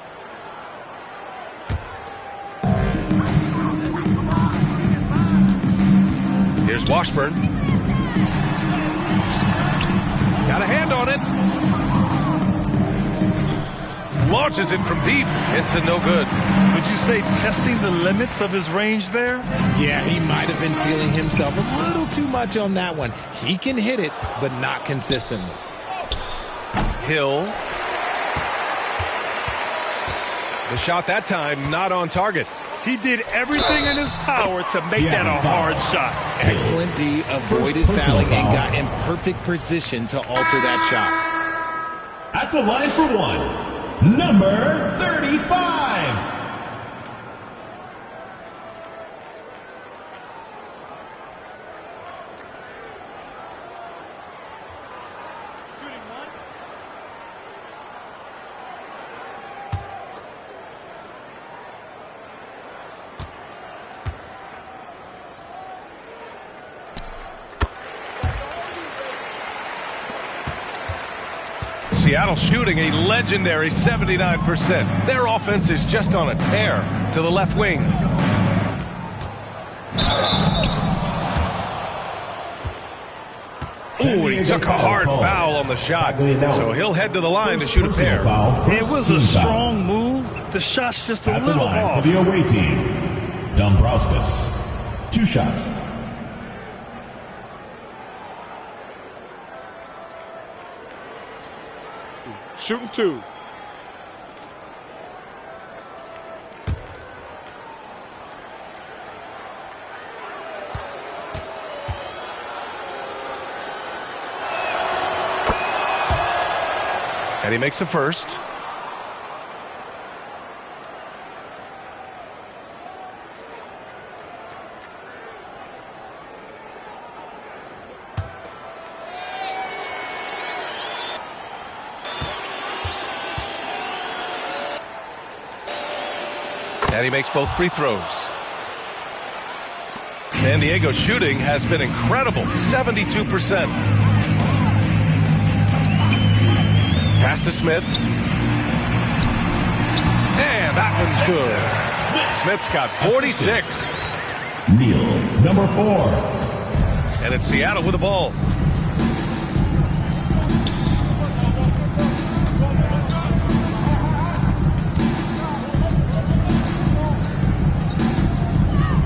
Here's Washburn. Got a hand on it. Launches it from deep. It's a no good. Would you say testing the limits of his range there? Yeah, he might have been feeling himself a little too much on that one. He can hit it, but not consistently. Hill. The shot that time not on target. He did everything in his power to make that a hard shot. Excellent D, avoided fouling and got in perfect position to alter that shot. At the line for one, number 35. Seattle shooting a legendary 79%. Their offense is just on a tear to the left wing. Ooh, he took a hard foul on the shot, so he'll head to the line to shoot a pair. It was a strong move. The shot's just a little off. For the away team, Dombrowskis. 2 shots. Shooting 2. And he makes the first. And he makes both free throws. San Diego shooting has been incredible, 72%. Pass to Smith. And that one's good. Smith's got 46. Neal, number 4. And it's Seattle with the ball.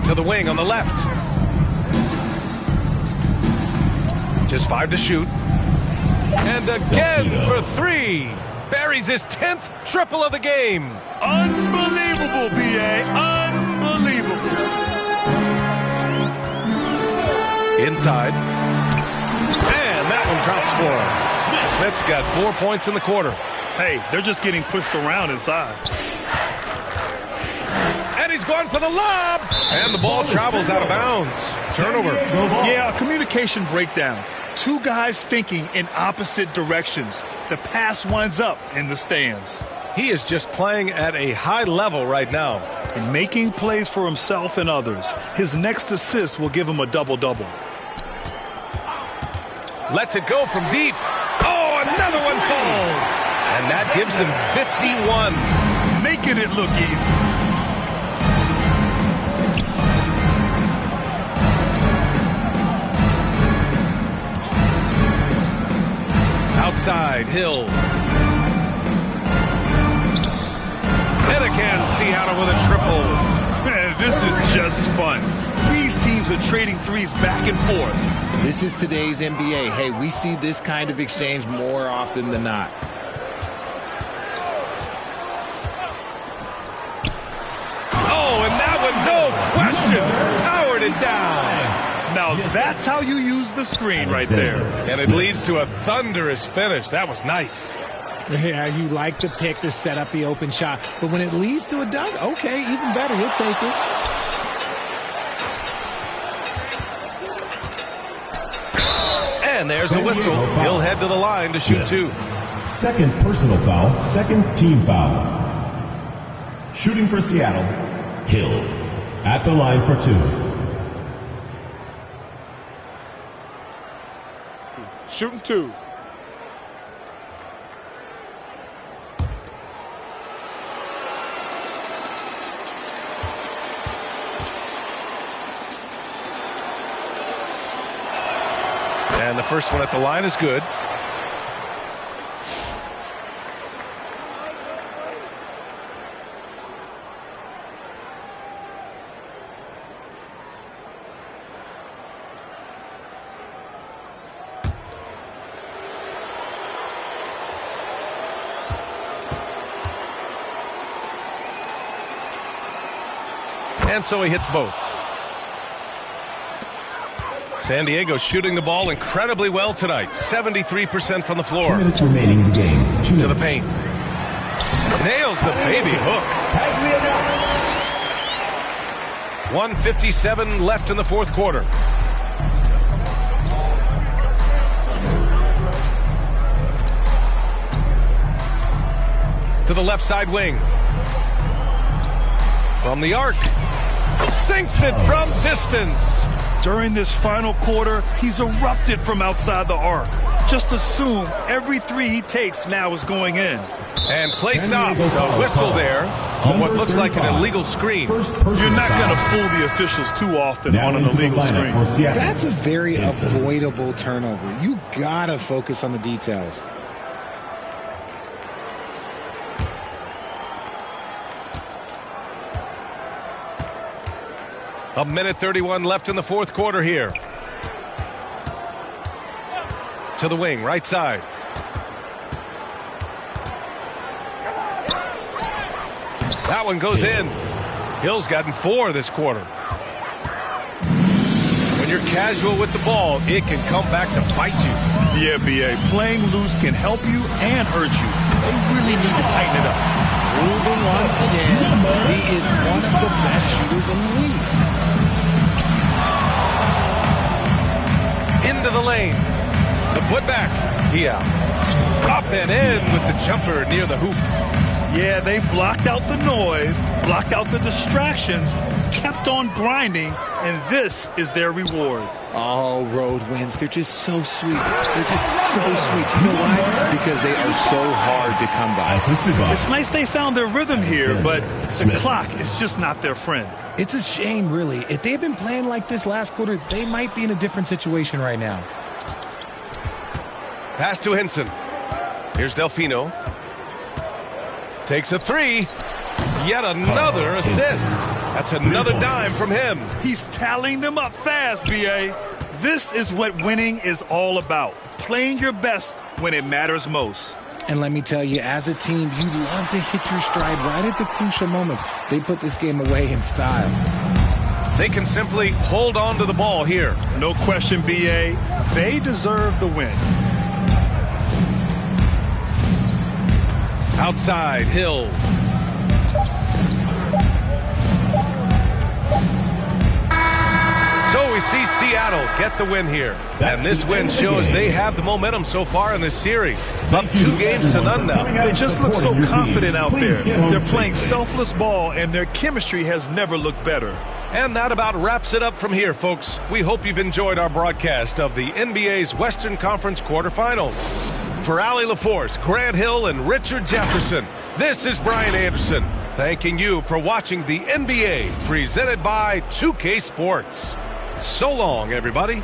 To the wing on the left. Just 5 to shoot. And again for 3. buries his 10th triple of the game. Unbelievable, B.A. Unbelievable. Inside. And that one drops for him. Smith's got 4 points in the quarter. Hey, they're just getting pushed around inside. And he's going for the lob. And the ball travels out of bounds. Turnover. Yeah, a communication breakdown. Two guys thinking in opposite directions. The pass winds up in the stands. He is just playing at a high level right now. And making plays for himself and others. His next assist will give him a double-double. Lets it go from deep. Oh, another one falls. And that gives him 51. Making it look easy. Outside, Hill. Again, Seattle with a triple. Man, this is just fun. These teams are trading threes back and forth. This is today's NBA. Hey, we see this kind of exchange more often than not. Oh, and that one, no question, powered it down. Now that's how you use the screen right there. And it leads to a thunderous finish. That was nice. Yeah, you like the pick to set up the open shot. But when it leads to a dunk, okay, even better. You'll take it. And there's a whistle. He'll head to the line to shoot two. Second personal foul, second team foul. Shooting for Seattle, Hill. At the line for two. Shooting two. And the first one at the line is good. And so he hits both. San Diego shooting the ball incredibly well tonight. 73% from the floor. 2 minutes remaining in the game. To the paint. Nails the baby hook. 1:57 left in the fourth quarter. To the left side wing. From the arc. Sinks it from distance. During this final quarter, he's erupted from outside the arc. Just assume every three he takes now is going in. And play stops. A whistle there on what looks like an illegal screen. You're not going to fool the officials too often on an illegal screen. That's a very avoidable turnover. You got to focus on the details. A minute 31 left in the fourth quarter here. To the wing, right side. That one goes in. Hill's gotten 4 this quarter. When you're casual with the ball, it can come back to bite you. Yeah, B.A. Playing loose can help you and hurt you. They really need to tighten it up. Proving once again, he is one of the best shooters in the league. Into the lane. The putback. Diao. Up and in with the jumper near the hoop. Yeah, they blocked out the noise, blocked out the distractions, kept on grinding, and this is their reward. Oh, road wins. They're just so sweet. They're just so sweet. You know why? Because they are so hard to come by. It's nice they found their rhythm here, but the clock is just not their friend. It's a shame, really. If they had been playing like this last quarter, they might be in a different situation right now. Pass to Henson. Here's Delfino. Takes a 3. Yet another assist. That's another dime from him. He's tallying them up fast, B.A. This is what winning is all about. Playing your best when it matters most. And let me tell you, as a team, you love to hit your stride right at the crucial moments. They put this game away in style. They can simply hold on to the ball here. No question, B.A. They deserve the win. Outside, Hill. So we see Seattle get the win here. And this win shows they have the momentum so far in this series. Up 2 games to none now. They just look so confident out there. They're playing selfless ball, and their chemistry has never looked better. And that about wraps it up from here, folks. We hope you've enjoyed our broadcast of the NBA's Western Conference quarterfinals. For Allie LaForce, Grant Hill, and Richard Jefferson, this is Brian Anderson, thanking you for watching the NBA presented by 2K Sports. So long, everybody.